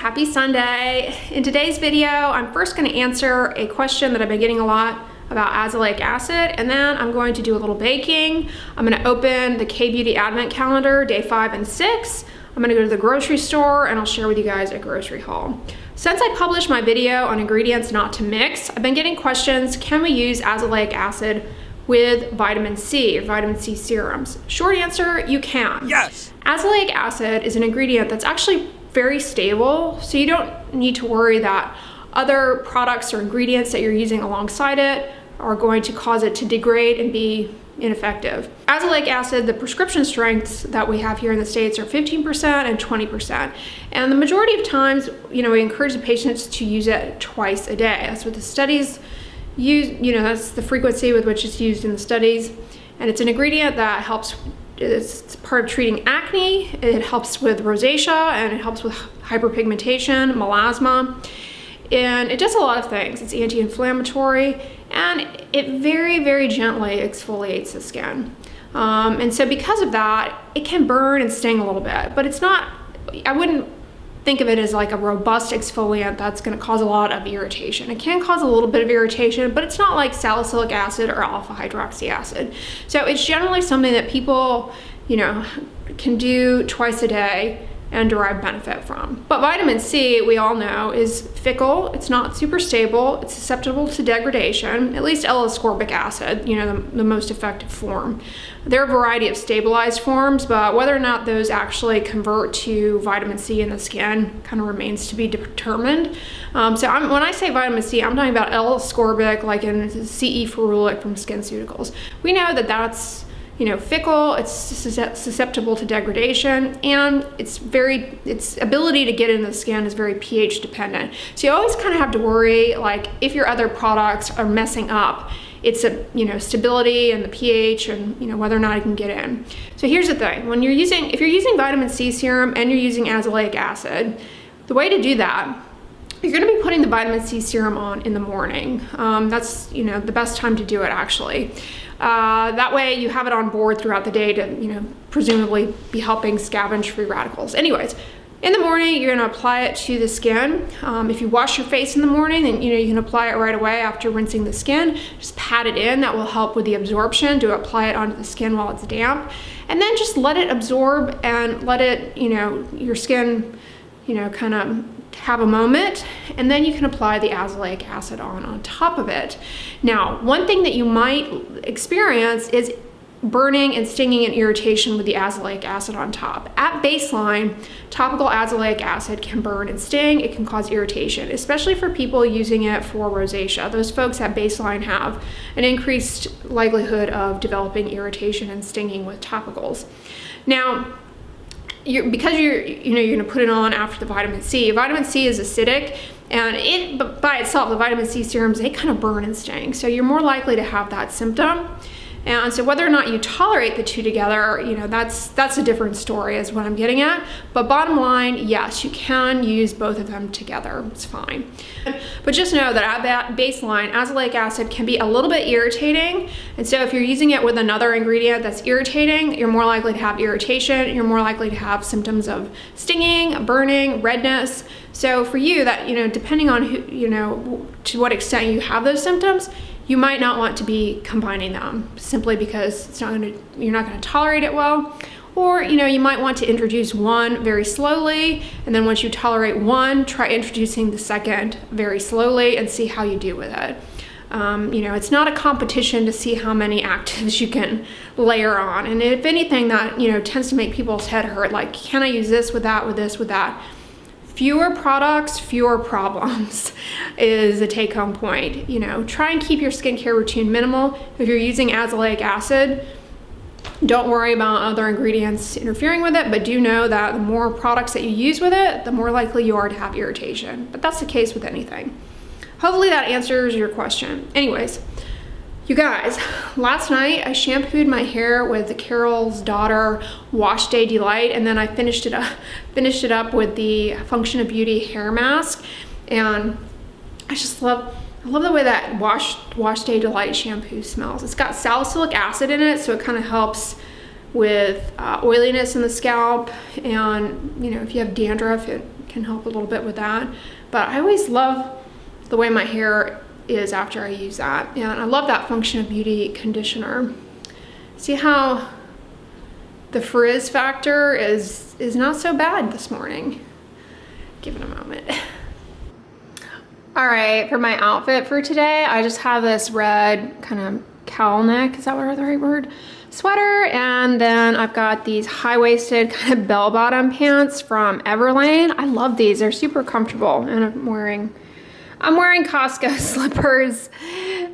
happy Sunday. In today's video, I'm first going to answer a question that I've been getting a lot about azelaic acid, and then I'm going to do a little baking. I'm going to open the Kbeauty Advent Calendar, day 5 and 6. I'm going to go to the grocery store and I'll share with you guys a grocery haul. Since I published my video on ingredients not to mix, I've been getting questions, can we use azelaic acid with vitamin C or vitamin C serums? Short answer, you can. Yes! Azelaic acid is an ingredient that's actually very stable, so you don't need to worry that other products or ingredients that you're using alongside it are going to cause it to degrade and be ineffective. Azelaic acid, the prescription strengths that we have here in the States are 15% and 20%. And the majority of times, we encourage the patients to use it twice a day. That's what the studies use, that's the frequency with which it's used in the studies. And it's an ingredient that helps, it's part of treating acne, it helps with rosacea, and it helps with hyperpigmentation, melasma. And it does a lot of things. It's anti-inflammatory, and it very, very gently exfoliates the skin. And so because of that, it can burn and sting a little bit, but it's not, I wouldn't think of it as like a robust exfoliant that's gonna cause a lot of irritation. It can cause a little bit of irritation, but it's not like salicylic acid or alpha hydroxy acid. So it's generally something that people, can do twice a day and derive benefit from. But vitamin C, we all know, is fickle. It's not super stable. It's susceptible to degradation, at least L-ascorbic acid, the most effective form. There are a variety of stabilized forms, but whether or not those actually convert to vitamin C in the skin kind of remains to be determined. So when I say vitamin C, I'm talking about L-ascorbic, like in CE ferulic from SkinCeuticals. We know that that's fickle, it's susceptible to degradation, and its ability to get in the skin is very pH dependent. So you always kind of have to worry, like, if your other products are messing up its stability and the pH and whether or not it can get in. So here's the thing, if you're using vitamin C serum and you're using azelaic acid, the way to do that, you're going to be putting the vitamin C serum on in the morning. That's the best time to do it, actually. That way you have it on board throughout the day to presumably be helping scavenge free radicals. Anyways, in the morning you're going to apply it to the skin. If you wash your face in the morning, then you can apply it right away after rinsing the skin. Just pat it in. That will help with the absorption, to apply it onto the skin while it's damp, and then just let it absorb and let it your skin kind of have a moment, and then you can apply the azelaic acid on top of it. Now, one thing that you might experience is burning and stinging and irritation with the azelaic acid on top. At baseline, topical azelaic acid can burn and sting. It can cause irritation, especially for people using it for rosacea. Those folks at baseline have an increased likelihood of developing irritation and stinging with topicals. Now, because you're going to put it on after the vitamin C. Vitamin C is acidic, and by itself, the vitamin C serums, they kind of burn and sting. So you're more likely to have that symptom. And so whether or not you tolerate the two together, that's a different story, is what I'm getting at. But bottom line, yes, you can use both of them together. It's fine. But just know that at baseline, azelaic acid can be a little bit irritating. And so if you're using it with another ingredient that's irritating, you're more likely to have irritation. You're more likely to have symptoms of stinging, burning, redness. So for you, that depending on who, to what extent you have those symptoms, you might not want to be combining them, simply because you're not going to tolerate it well. Or you might want to introduce one very slowly, and then once you tolerate one, try introducing the second very slowly and see how you do with it. It's not a competition to see how many actives you can layer on. And if anything, that tends to make people's head hurt, like, can I use this with that, with this, with that? Fewer products, fewer problems is a take-home point. Try and keep your skincare routine minimal. If you're using azelaic acid, don't worry about other ingredients interfering with it, but do know that the more products that you use with it, the more likely you are to have irritation. But that's the case with anything. Hopefully that answers your question. Anyways, you guys, last night I shampooed my hair with the Carol's Daughter Wash Day Delight, and then I finished it up with the Function of Beauty hair mask. And I love the way that Wash Day Delight shampoo smells. It's got salicylic acid in it, so it kind of helps with oiliness in the scalp, and if you have dandruff, it can help a little bit with that. But I always love the way my hair is after I use that. And I love that Function of Beauty conditioner. See how the frizz factor is not so bad this morning. Give it a moment. All right, for my outfit for today, I just have this red kind of cowl neck, is that the right word? Sweater, and then I've got these high-waisted kind of bell-bottom pants from Everlane. I love these, they're super comfortable, and I'm wearing Costco slippers,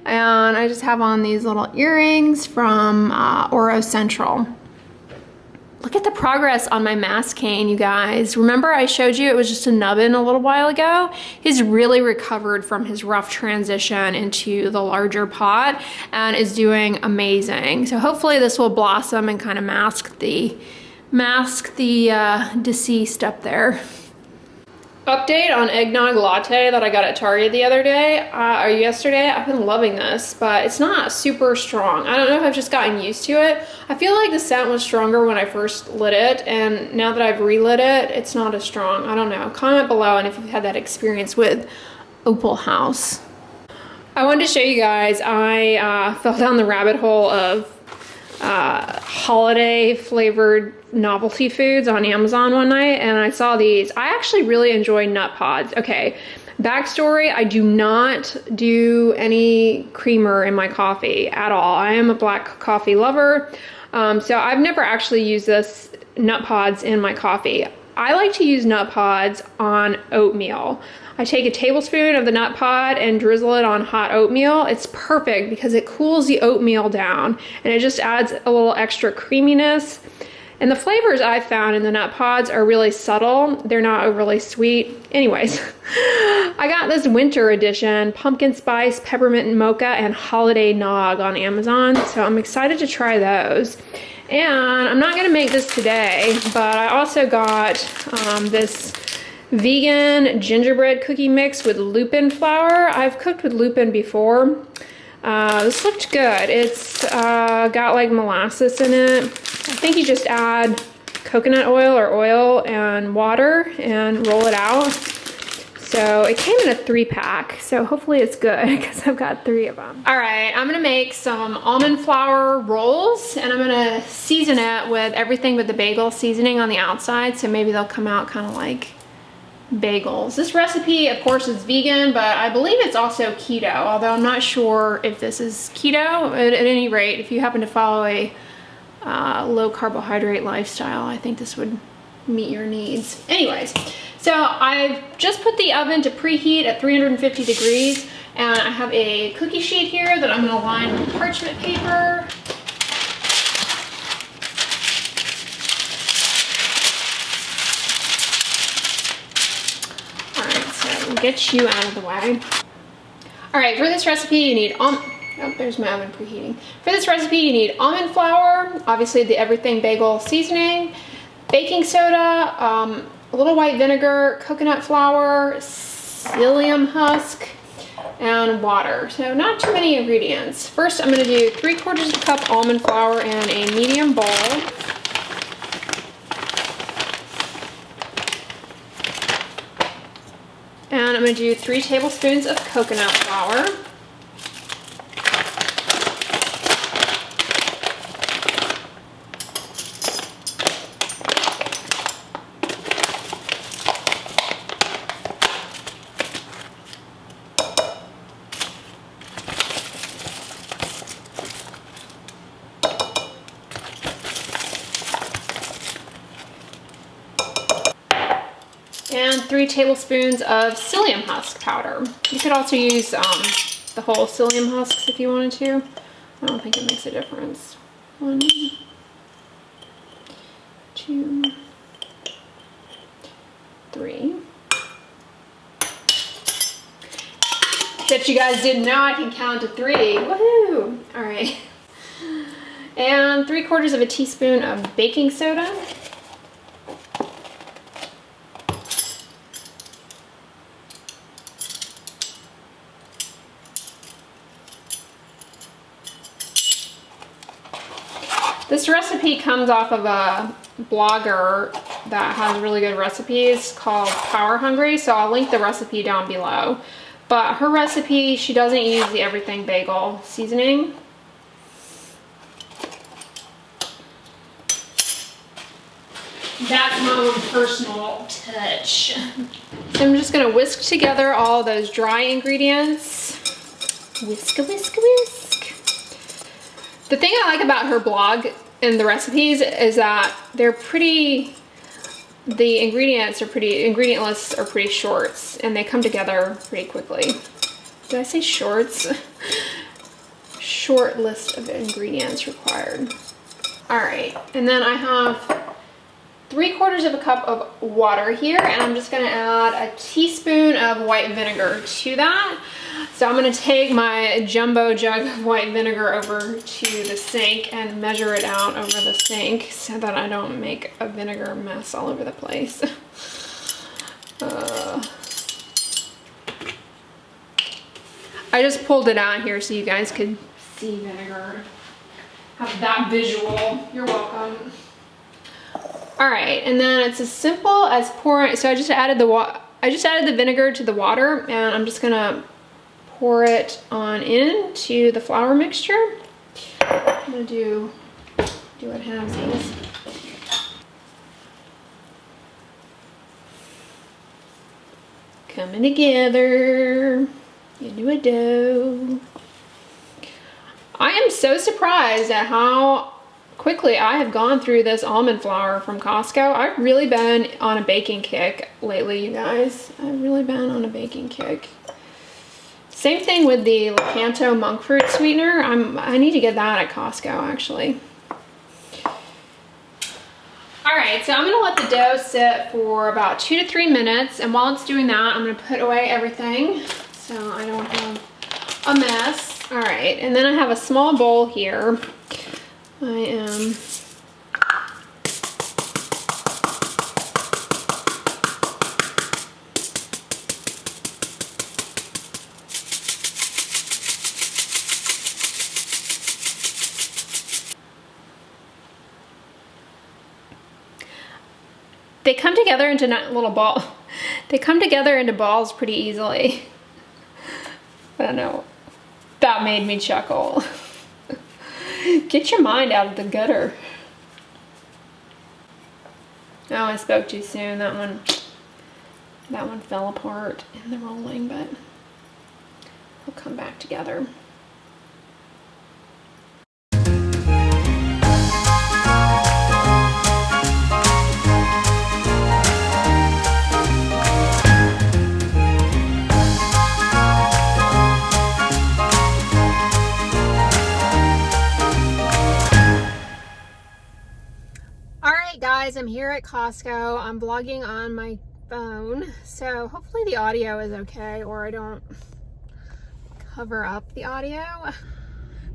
and I just have on these little earrings from Oro Central. Look at the progress on my mask cane, you guys. Remember I showed you it was just a nubbin a little while ago? He's really recovered from his rough transition into the larger pot and is doing amazing. So hopefully this will blossom and kind of mask the deceased up there. Update on eggnog latte that I got at Target the other day, or yesterday. I've been loving this, but it's not super strong. I don't know if I've just gotten used to it. I feel like the scent was stronger when I first lit it, and now that I've relit it, it's not as strong. I don't know. Comment below and if you've had that experience with Opal House. I wanted to show you guys, I fell down the rabbit hole of holiday flavored novelty foods on Amazon one night, and I saw these. I actually really enjoy nut pods. Okay, backstory, I do not do any creamer in my coffee at all. I am a black coffee lover, so I've never actually used this nut pods in my coffee. I like to use nut pods on oatmeal. I take a tablespoon of the nut pod and drizzle it on hot oatmeal. It's perfect because it cools the oatmeal down and it just adds a little extra creaminess. And the flavors I've found in the nut pods are really subtle. They're not overly sweet. Anyways, I got this winter edition, pumpkin spice, peppermint and mocha, and holiday nog on Amazon. So I'm excited to try those. And I'm not gonna make this today, but I also got this vegan gingerbread cookie mix with lupin flour. I've cooked with lupin before. This looked good. It's got like molasses in it. I think you just add coconut oil or oil and water and roll it out. So it came in a 3-pack, so hopefully it's good because I've got 3 of them. All right, I'm gonna make some almond flour rolls and I'm gonna season it with everything but the bagel seasoning on the outside, so maybe they'll come out kind of like bagels. This recipe, of course, is vegan, but I believe it's also keto, although I'm not sure if this is keto. At any rate, if you happen to follow a low carbohydrate lifestyle, I think this would meet your needs. Anyways, so I've just put the oven to preheat at 350 degrees, and I have a cookie sheet here that I'm gonna line with parchment paper. Get you out of the way. All right, for this recipe you need oh, there's my oven preheating. For this recipe you need almond flour, obviously the everything bagel seasoning, baking soda, a little white vinegar, coconut flour, psyllium husk, and water. So not too many ingredients. First I'm gonna do 3/4 cup almond flour in a medium bowl. And I'm going to do 3 tablespoons of coconut flour. And 3 tablespoons of psyllium husk powder. You could also use the whole psyllium husks if you wanted to. I don't think it makes a difference. 1, 2, 3. Bet you guys didn't know I can count to 3. Woohoo! All right. And 3/4 teaspoon of baking soda. This recipe comes off of a blogger that has really good recipes called Power Hungry, so I'll link the recipe down below. But her recipe, she doesn't use the everything bagel seasoning. That's my own personal touch. So I'm just gonna whisk together all those dry ingredients. Whisk, whisk, whisk. The thing I like about her blog and the recipes is that they're pretty, the ingredient lists are pretty short, and they come together pretty quickly. Did I say shorts? Short list of ingredients required. All right, and then I have 3/4 of a cup of water here, and I'm just gonna add a teaspoon of white vinegar to that. So I'm gonna take my jumbo jug of white vinegar over to the sink and measure it out over the sink so that I don't make a vinegar mess all over the place. I just pulled it out here so you guys could see vinegar. Have that visual. You're welcome. All right, and then it's as simple as pouring. So I just added the vinegar to the water, and I'm just gonna pour it on into the flour mixture. I'm gonna do it halvesies. Coming together into a dough. I am so surprised at how quickly I have gone through this almond flour from Costco. I've really been on a baking kick lately, you guys. I've really been on a baking kick. Same thing with the Lakanto monk fruit sweetener. I need to get that at Costco, actually. All right, so I'm gonna let the dough sit for about 2 to 3 minutes, and while it's doing that, I'm gonna put away everything so I don't have a mess. All right, and then I have a small bowl here. They come together into little balls. They come together into balls pretty easily. I don't know. That made me chuckle. Get your mind out of the gutter. Oh, I spoke too soon. That one fell apart in the rolling, but it'll come back together. Guys, I'm here at Costco. I'm vlogging on my phone, so hopefully the audio is okay, or I don't cover up the audio.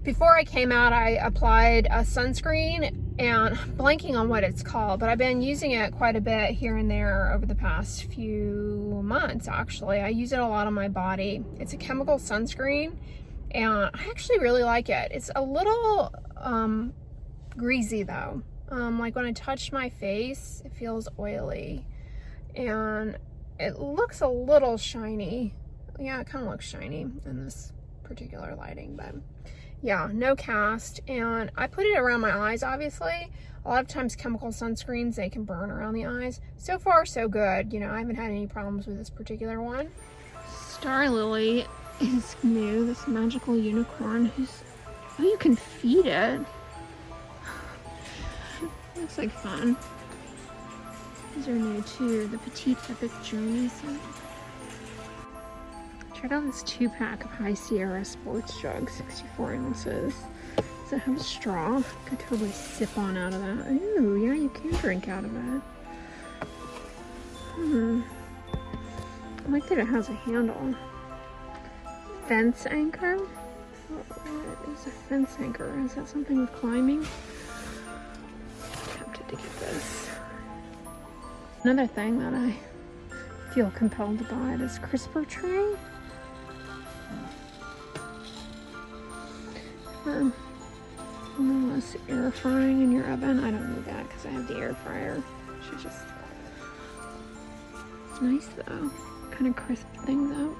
Before I came out, I applied a sunscreen, and I'm blanking on what it's called, but I've been using it quite a bit here and there over the past few months, actually. I use it a lot on my body. It's a chemical sunscreen, and I actually really like it. It's a little greasy though. Like when I touch my face, it feels oily, and it looks a little shiny. Yeah, it kind of looks shiny in this particular lighting, but yeah, no cast. And I put it around my eyes, obviously. A lot of times chemical sunscreens, they can burn around the eyes. So far, so good. You know, I haven't had any problems with this particular one. Star Lily is new, this magical unicorn oh, you can feed it. Looks like fun. These are new too, the Petite Epic Journey set. Check out this 2-pack of High Sierra sports jugs, 64 ounces. Does it have a straw? I could totally sip on out of that. Ooh, yeah, you can drink out of it. I like that it has a handle. Fence anchor? What is a fence anchor? Is that something with climbing? To get this. Another thing that I feel compelled to buy, this crisper tray. For less air frying in your oven. I don't need that because I have the air fryer. Should just It's nice though. Kind of crisp things up.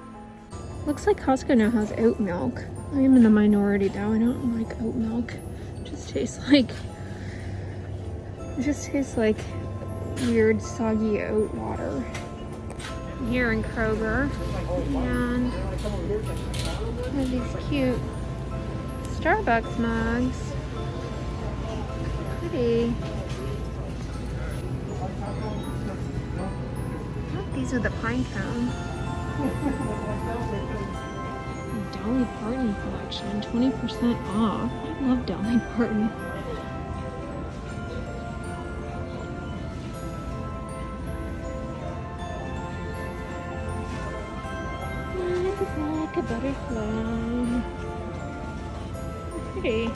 Looks like Costco now has oat milk. I am in the minority though. I don't like oat milk. It just tastes like weird soggy oat water. Here in Kroger, and we have these cute Starbucks mugs. Pretty. Oh, these are the pine cone. Dolly Parton collection, 20% off. I love Dolly Parton. It's like a butterfly. Pretty.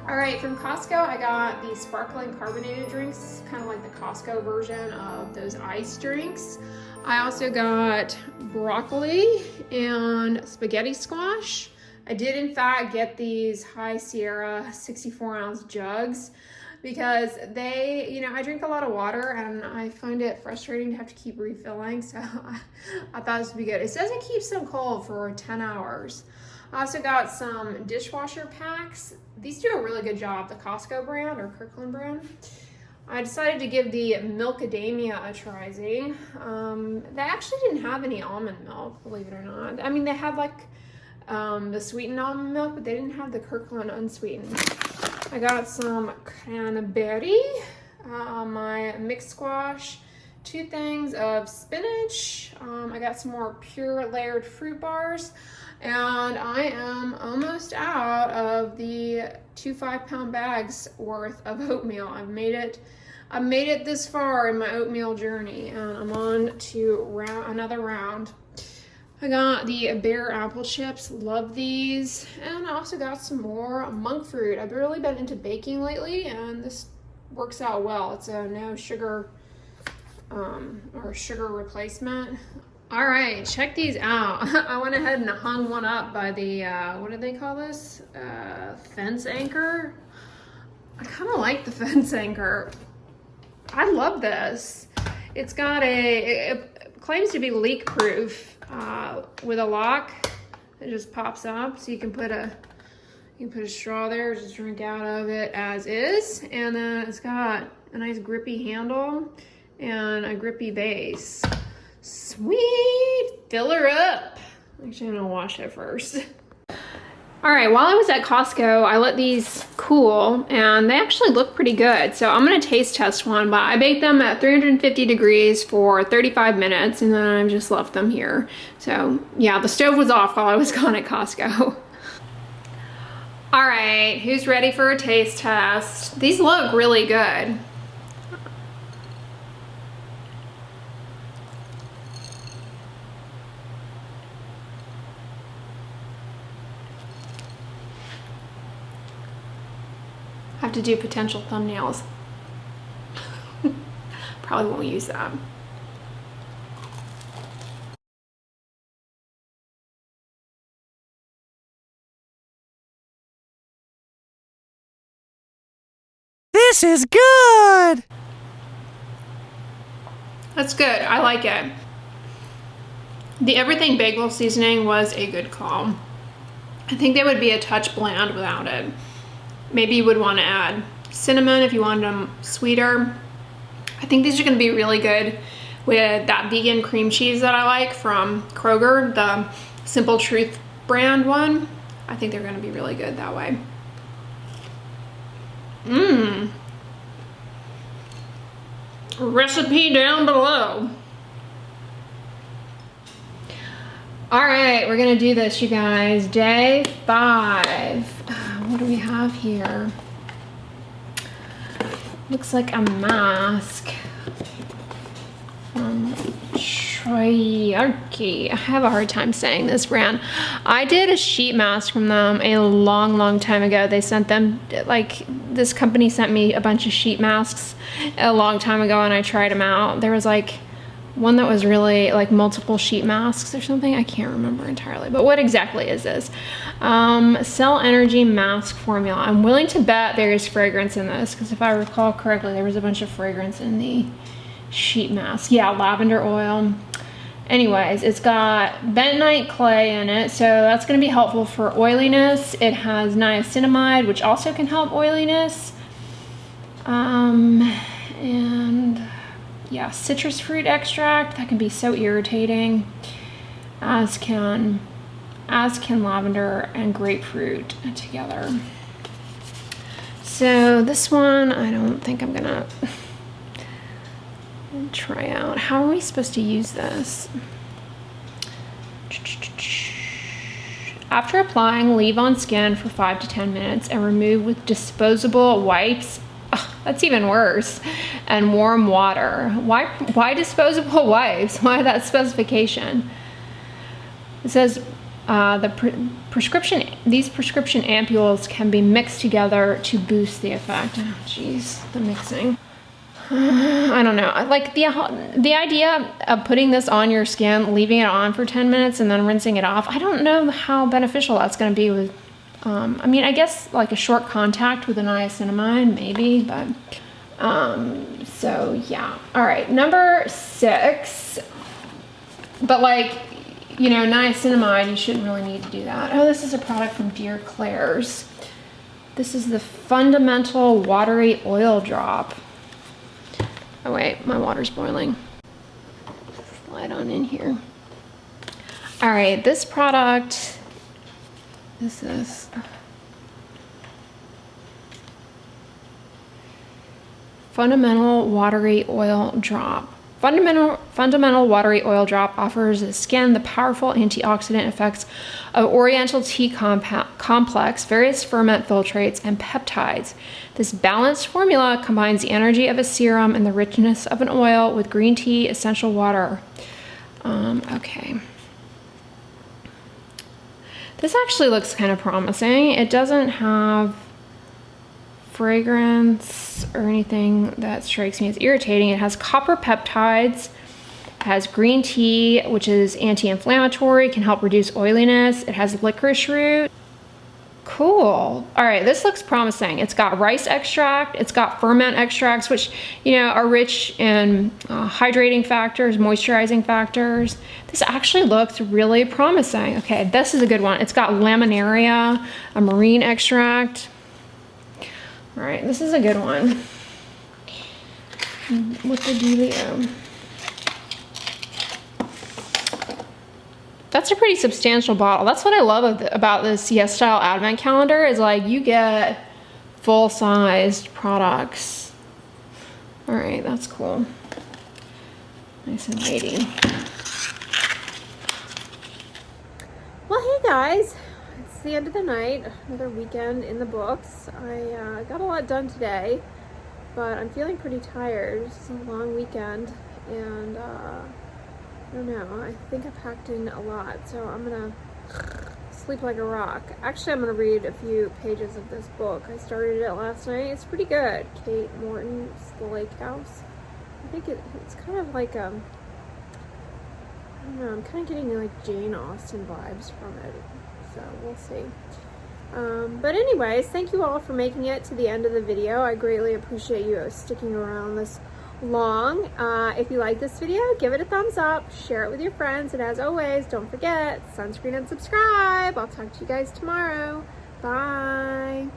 Alright, from Costco I got these sparkling carbonated drinks, kind of like the Costco version of those ice drinks. I also got broccoli and spaghetti squash. I did in fact get these High Sierra 64-ounce jugs because they, you know, I drink a lot of water and I find it frustrating to have to keep refilling, so I thought this would be good. It says it keeps them cold for 10 hours. I also got some dishwasher packs. These do a really good job, the Costco brand or Kirkland brand. I decided to give the Milkadamia a try-zing. They actually didn't have any almond milk, believe it or not. I mean, they had like the sweetened almond milk, but they didn't have the Kirkland unsweetened. I got some Kbeauty, my mixed squash, 2 things of spinach. I got some more pure layered fruit bars, and I am almost out of the 2 5-pound bags worth of oatmeal. I've made it this far in my oatmeal journey, and I'm on to another round. I got the Bear apple chips, love these, and I also got some more monk fruit. I've really been into baking lately, and this works out well. It's a no sugar or sugar replacement. All right, check these out. I went ahead and hung one up by the what do they call this? Fence anchor. I kind of like the fence anchor. I love this. It's got it claims to be leak proof. With a lock that just pops up, so you can put a straw there, just drink out of it as is, and then it's got a nice grippy handle and a grippy base. Sweet, fill her up. Actually, I'm gonna wash it first. All right, while I was at Costco, I let these cool, and they actually look pretty good. So I'm gonna taste test one, but I baked them at 350 degrees for 35 minutes, and then I've just left them here. So yeah, the stove was off while I was gone at Costco. All right, who's ready for a taste test? These look really good. Have to do potential thumbnails. Probably won't use that. This is good! That's good, I like it. The everything bagel seasoning was a good call. I think they would be a touch bland without it. Maybe you would want to add cinnamon if you wanted them sweeter. I think these are going to be really good with that vegan cream cheese that I like from Kroger, the Simple Truth brand one. I think they're going to be really good that way. Recipe down below. All right, we're gonna do this, you guys. Day 5. What do we have here? Looks like a mask from Dray. I have a hard time saying this brand. I did a sheet mask from them a long time ago. They sent them, like, this company sent me a bunch of sheet masks a long time ago, and I tried them out. There was like one that was really like multiple sheet masks or something. I can't remember entirely, but what exactly is this? Cell Energy Mask Formula. I'm willing to bet there is fragrance in this, because if I recall correctly, there was a bunch of fragrance in the sheet mask. Yeah, lavender oil. Anyways, it's got bentonite clay in it, so that's going to be helpful for oiliness. It has niacinamide, which also can help oiliness. And yeah, citrus fruit extract, that can be so irritating, as can lavender and grapefruit together. So this one, I don't think I'm gonna try out. How are we supposed to use this? After applying, leave on skin for 5 to 10 minutes and remove with disposable wipes. Ugh, that's even worse. And warm water. Why disposable wipes? Why that specification? It says these prescription ampules can be mixed together to boost the effect. Oh, geez, the mixing. I don't know. Like the idea of putting this on your skin, leaving it on for 10 minutes and then rinsing it off, I don't know how beneficial that's going to be with, I mean, I guess like a short contact with a niacinamide, maybe, but, so yeah. All right, number 6, but like, you know, niacinamide, you shouldn't really need to do that. Oh, this is a product from Dear Claire's. This is the Fundamental Watery Oil Drop. Oh wait, my water's boiling. Slide on in here. All right, this product is this. Fundamental Watery Oil Drop. Fundamental Watery Oil Drop offers the skin the powerful antioxidant effects of Oriental tea complex, various ferment filtrates, and peptides. This balanced formula combines the energy of a serum and the richness of an oil with green tea essential water. Okay. This actually looks kind of promising. It doesn't have fragrance or anything that strikes me as irritating. It has copper peptides, it has green tea, which is anti-inflammatory, can help reduce oiliness. It has licorice root. Cool. All right, this looks promising. It's got rice extract, it's got ferment extracts, which, you know, are rich in hydrating factors, moisturizing factors. This actually looks really promising. Okay, this is a good one. It's got laminaria, a marine extract. All right, this is a good one. What the dealio? That's a pretty substantial bottle. That's what I love about this Yes Style Advent Calendar, is like you get full-sized products. All right, that's cool. Nice and weighty. Well, hey guys. It's the end of the night, another weekend in the books. I got a lot done today, but I'm feeling pretty tired. It's a long weekend, and I don't know, I think I packed in a lot, so I'm gonna sleep like a rock. Actually, I'm gonna read a few pages of this book. I started it last night. It's pretty good. Kate Morton's The Lake House. I think it's kind of like I don't know, I'm kind of getting like Jane Austen vibes from it. So we'll see. But anyways, thank you all for making it to the end of the video. I greatly appreciate you sticking around this long. If you like this video, give it a thumbs up, share it with your friends, and as always, don't forget, sunscreen and subscribe. I'll talk to you guys tomorrow. Bye.